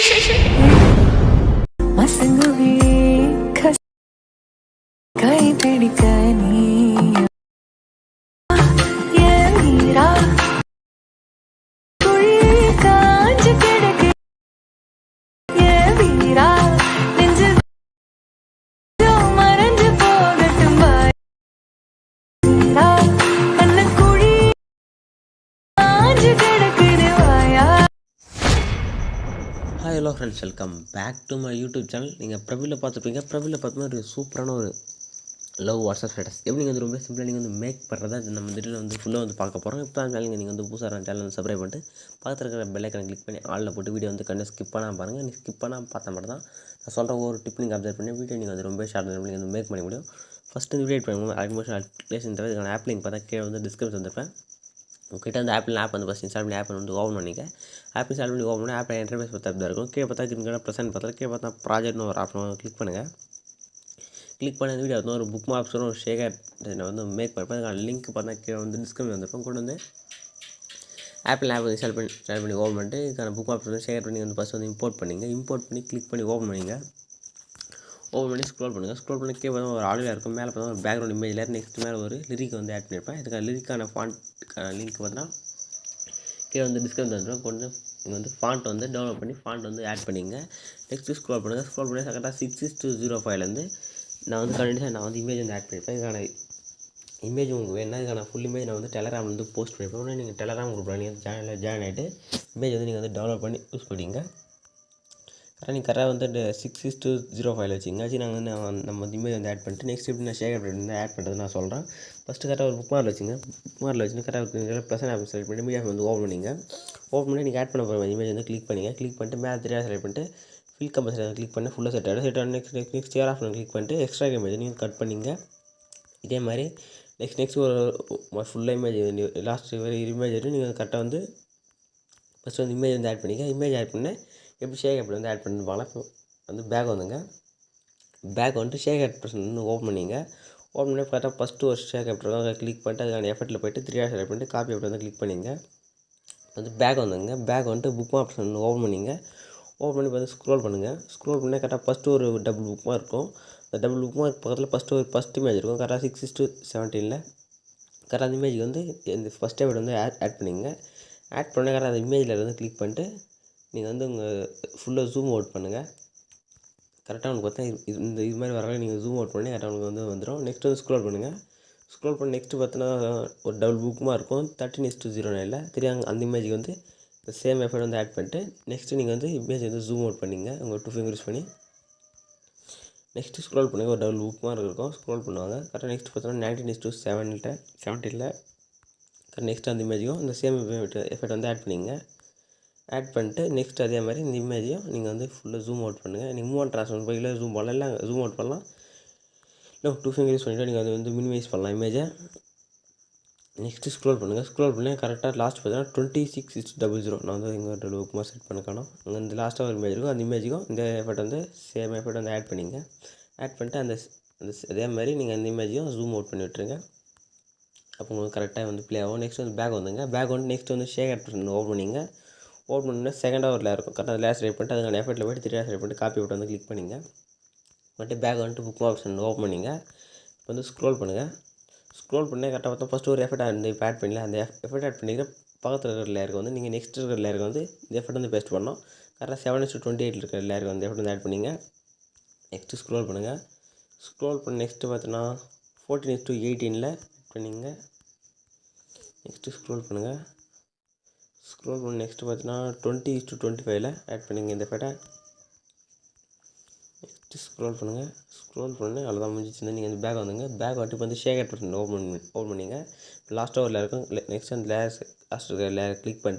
Hi hello friends, welcome back to my YouTube channel. நீங்கள் ப்ரொஃபைலில் பார்த்துப்பீங்க. ப்ரொஃபைலில் பார்த்தோம்னா ஒரு சூப்பரான ஒரு லவ் வாட்ஸ்அப் ஸ்டேட்டஸ் எப்படி நீங்கள் வந்து ரொம்ப சிம்பிளாக நீங்கள் வந்து மேக் பண்ணுறதா நம்ம வீட்டில் வந்து ஃபுல்லாக வந்து பார்க்க போகிறோம். இப்போ அந்த நீங்கள் வந்து புதுசாக சேனல் வந்து சப்ஸ்கிரைப் பண்ணிட்டு பக்கத்தில் இருக்கிற பெல் ஐக்கனை கிளிக் பண்ணி ஆளில் போட்டு வீடியோ வந்து கண்டிப்பாக ஸ்கிப் பண்ணாமல் பாருங்கள். நீங்கள் ஸ்கிப் பண்ணாமல் பார்த்தா மட்டும் தான் நான் சொல்கிற ஒரு டிப் நீங்கள் அப்சர்வ் பண்ணி வீடியோ நீங்கள் வந்து ரொம்ப ஷார்ட் நீங்கள் வந்து மேக் பண்ண முடியும். ஃபஸ்ட்டு இந்த வீடியோ பண்ணும்போது அட்மிஷன் அப்ளிகேஷன் இதுக்கான ஆப் லிங்க் பார்த்தா கீழே வந்து டிஸ்கிரிப்ஷன் வந்திருப்பேன். உங்கள்கிட்ட வந்து ஆப் வந்து ஃபஸ்ட் இன்ஸ்டால் பண்ணி ஆப் வந்து ஓப்பன் பண்ணிக்க. ஆப் இன்ஸ்டால் பண்ணி ஓப்பன் பண்ணி ஆப்பில் இன்டர்ஃபேஸ் பார்த்தா தான் இருக்கும். கீழே பார்த்தா கிரிக்கெட் ப்ரெசென்ட் பார்த்தா கீழே பார்த்தா ப்ராஜெக்ட்னு ஒரு ஆப்ஷன் கிளிக் பண்ணுங்கள். கிளிக் பண்ண வீடியோ வந்து ஒரு புக் மார்க்ஸும் ஒரு ஷேகர் வந்து மேக் பண்ணிப்பேன். அதுக்கான லிங்க் பார்த்தா கீழே வந்து டிஸ்கிரிப்ஷன் வந்திருக்கும். கொண்டு வந்து ஆப் இன்ஸ்டால் பண்ணி ஓப்பன் பண்ணிட்டு இதுக்கான புக் மார்க்ஸ் வந்து ஷேர் பண்ணி வந்து ஃபஸ்ட் வந்து இம்போர்ட் பண்ணி கிளிக் பண்ணி ஓப்பன் பண்ணிங்க. ஓப்பன் பண்ணி ஸ்க்ரோல் பண்ணுங்கள். ஸ்க்ரோல் பண்ணி கீழே பார்த்தா ஒரு ஆடியோ இருக்கும். மேலே பார்த்தா ஒரு பேக்ரவுண்ட் இமேஜில் நெக்ஸ்ட் மேலே ஒரு லிரிக் வந்து ஆட் பண்ணியிருப்பேன். இதுக்கான லிரிக்கான ஃபாண்ட்க்கான லிங்க் பார்த்தீங்கன்னா கீழே வந்து டிஸ்கிரிப்ஷன் வந்துடும். கொஞ்சம் நீங்கள் வந்து ஃபாண்ட் வந்து டவுன்லோட் பண்ணி ஃபாண்ட் வந்து ஆட் பண்ணிங்க. நெக்ஸ்ட்டு ஸ்க்ரோல் பண்ணுங்கள். ஸ்க்ரோல் பண்ணி கரெக்டாக 6:05 நான் வந்து கண்டினியூஸாக நான் வந்து இமேஜ் வந்து ஆட் பண்ணியிருப்பேன். இதுக்கான இமேஜ் உங்களுக்கு வேணுன்னா இதுக்கான ஃபுல் இமேஜ் நான் வந்து டெலகிராம் வந்து போஸ்ட் பண்ணியிருப்பேன். நீங்கள் டெலகிராம் குரூப்பில் நீங்கள் சேனலில் ஜாயின் ஆகிட்டு இமேஜ் வந்து நீங்கள் வந்து டவுன்லோட் பண்ணி யூஸ் பண்ணிங்க. நீங்கள் கரெக்டாக வந்து 6:05 வச்சுங்க. நாங்கள் வந்து நம்ம வந்து இமேஜ் வந்து ஆட் பண்ணிட்டு நெக்ஸ்ட் எப்படி நான் ஷேர் வந்து ஆட் பண்ணுறது நான் சொல்கிறேன். ஃபஸ்ட்டு கரெக்டாக ஒரு புக் மார்க்கில் வச்சுங்க. புக் மார்க்கில் வச்சுன்னு கரெக்டாக ப்ளஸ் ஆப் செலக்ட் பண்ணி மீடியா வந்து ஓப்பன் பண்ணிங்க. ஓப்பன் பண்ணி நீங்கள் ஆட் பண்ண போகிற இமேஜ் வந்து கிளிக் பண்ணிட்டு மேலே தெரியாது செலக்ட் பண்ணிட்டு ஃபில் கம்பல்சரி கிளிக் பண்ணி ஃபுல்லாக செட் ஆகிடும். நெக்ஸ்ட் இயர் ஆஃப் கிளிக் பண்ணிட்டு எக்ஸ்ட்ரா இமேஜ் நீங்கள் கட் பண்ணிங்க. இதே மாதிரி நெக்ஸ்ட் ஒரு ஃபுல்லாக இமேஜ் லாஸ்ட் இமேஜ் நீங்கள் கரெக்டாக வந்து ஃபஸ்ட்டு வந்து இமேஜ் வந்து ஆட் பண்ணிங்க. இமேஜ் ஆட் பண்ணேன் எப்படி ஷேக் எப்படி வந்து ஆட் பண்ணிப்பாங்களா. இப்போ வந்து பேக் வந்துங்க. பேக் வந்துட்டு ஷேக் ஆட் பர்சன் வந்து ஓப்பன் பண்ணிங்க. ஓப்பன் பண்ணி கரெக்டாக ஃபஸ்ட்டு ஒரு ஷேக் ஆப்டர் கிளிக் பண்ணிட்டு அதுக்கான எஃபெக்ட்டில் போய்ட்டு 3 செலக்ட் பண்ணிட்டு காப்பி ஆப்டர் வந்து கிளிக் பண்ணிங்க. வந்து பேக் வந்துங்க. பேக் வந்துட்டு புக் ஆப்ஷன் ஓப்பன் பண்ணிங்க. ஓப்பன் பண்ணி பார்த்து ஸ்க்ரோல் பண்ணுங்கள். ஸ்க்ரோல் பண்ணி கரெக்டாக ஃபஸ்ட்டு ஒரு டபுள் புக் மார்க் இருக்கும். அந்த டபுள் புக் மார்க் பக்கத்தில் ஃபஸ்ட் இமேஜ் இருக்கும். கரெக்டாக 6:17 கரெக்டாக அந்த இமேஜ் வந்து இந்த ஃபஸ்ட் எஃபெக்ட் வந்து ஆட் பண்ணிங்க. ஆட் பண்ண கரெக்டாக அந்த இமேஜில் வந்து கிளிக் பண்ணிட்டு நீங்கள் வந்து உங்கள் ஃபுல்லாக ஜூம் அவுட் பண்ணுங்கள். கரெக்டாக உங்களுக்கு பார்த்தா இது மாதிரி வரவே நீங்கள் ஜூம் அவுட் பண்ணி கரெக்டாக உங்களுக்கு வந்து வந்துடும். நெக்ஸ்ட் வந்து ஸ்க்ரோல் பண்ணுங்கள். ஸ்க்ரோல் பண்ணி நெக்ஸ்ட்டு பார்த்தீங்கன்னா ஒரு டபுள் புக்மாக இருக்கும். 13:09 தெரியாங்க அந்த இமேஜுக்கு வந்து இந்த சேம் எஃபெக்ட் வந்து ஆட் பண்ணிட்டு நெக்ஸ்ட்டு நீங்கள் வந்து இமேஜ் வந்து ஜூம் அவுட் பண்ணிங்க உங்கள் 2 ஃபிங்கர் யூஸ் பண்ணி. நெக்ஸ்ட்டு ஸ்க்ரோல் பண்ணுங்கள். ஒரு டபுள் புக்மாக இருக்கும். ஸ்க்ரோல் பண்ணுவாங்க. கரெக்டாக நெக்ஸ்ட் பார்த்தீங்கன்னா 19:17 நெக்ஸ்ட் அந்த இமேஜுக்கும் இந்த சேம் எஃபெக்ட் வந்து ஆட் பண்ணிங்க. ஆட் பண்ணிட்டு நெக்ஸ்ட் அதே மாதிரி இந்த இமேஜையும் நீங்கள் வந்து ஃபுல்லாக ஜூம் அவுட் பண்ணுங்கள். நீங்கள் மூவ் அண்ட் ட்ரான்ஸ்ஃபர் போய்ல ஜூம் பண்ணலாம், இல்லை ஜூம் அவுட் பண்ணலாம், இல்லை 2 ஃபிங்கர் யூஸ் பண்ணிவிட்டு நீங்கள் அதை வந்து மினிமைஸ் பண்ணலாம் இமேஜை. நெக்ஸ்ட்டு ஸ்க்ரோல் பண்ணுங்கள். ஸ்க்ரோல் பண்ணி கரெக்டாக லாஸ்ட் பார்த்தீங்கன்னா 26:00 நான் வந்து இங்கே ஒரு புக் செட் பண்ணிக்கணும். அங்கே இந்த லாஸ்ட்டாக ஒரு இமேஜ் இருக்கும். அந்த இமேஜுக்கும் இந்த எஃபெக்ட் வந்து சேம் எஃபெக்ட் வந்து ஆட் பண்ணிங்க. ஆட் பண்ணிட்டு அந்த அதே மாதிரி நீங்கள் அந்த இமேஜையும் ஜூம் அவுட் பண்ணி விட்டுருங்க. அப்போ உங்களுக்கு கரெக்டாக வந்து ப்ளே ஆகும். நெக்ஸ்ட் வந்து பேக் வந்துங்க. பேக் வந்து நெக்ஸ்ட் வந்து ஷேக் ஆட் பண்ணி ஓப்பன் பண்ணிங்க. ஓப்பன் பண்ணி செகண்டாக ஒரு லேயர் இருக்கும். கரெக்டாக லேயர் செலக்ட் பண்ணிட்டு அதுக்கான எஃபெக்ட்டில் போய்ட்டு 3 செலக்ட் பண்ணிட்டு காப்பி விட்டு வந்து கிளிக் பண்ணிங்க. வந்துட்டு பேக் வந்துட்டு புக் ஆப்ஷன் ஓப்பன் பண்ணிங்க. இப்போ வந்து ஸ்க்ரோல் பண்ணுங்கள். ஸ்க்ரோல் பண்ணி கரெக்டாக பார்த்தா ஃபஸ்ட்டு ஒரு எஃபெக்ட் அந்த இப்போ ஆட் பண்ணல அந்த எஃபெக்ட் ஆட் பண்ணிக்கிற பக்கத்தில் இருக்கிற லேயருக்கு வந்து நீங்கள் நெக்ஸ்ட் இருக்கிற லேயருக்கு வந்து இந்த எஃபெக்ட் வந்து பேஸ்ட் பண்ணோம். கரெக்டாக 7:28 இருக்கிற லேயருக்கு வந்து எஃபெக்ட் வந்து ஆட் பண்ணிங்க. நெக்ஸ்ட்டு ஸ்க்ரோல் பண்ணுங்கள். ஸ்க்ரோல் பண்ணி நெக்ஸ்ட்டு பார்த்தோன்னா 14:18 ஆட் பண்ணிங்க. நெக்ஸ்ட்டு ஸ்க்ரோல் பண்ணுங்கள். ஸ்க்ரோல் பண்ணி நெக்ஸ்ட்டு பார்த்தீங்கன்னா 20:25 ஆட் பண்ணிங்க இந்த எஃபெக்டை. நெக்ஸ்ட்டு ஸ்க்ரோல் பண்ணுங்கள். ஸ்க்ரோல் பண்ணி அவ்வளோதான் முடிஞ்சிச்சுன்னா நீங்கள் வந்து பேக் வந்துங்க. பேக் வந்துட்டு இப்போ வந்து ஷேக் ஆட் ஓப்பன் பண்ணிங்க. லாஸ்ட்டாக ஒரு லேயர் இருக்கும். நெக்ஸ்ட் அந்த லேயர் லாஸ்ட் இருக்கிற லேயர் கிளிக் பண்ணிட்டு